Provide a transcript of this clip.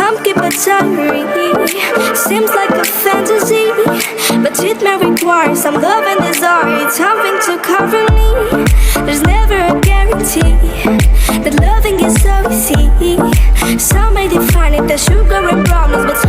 Some keep a diary, seems like a fantasy, but it may require some love and desire, something to cover me. There's never a guarantee that loving is so easy. Some may define it as sugar and promise, but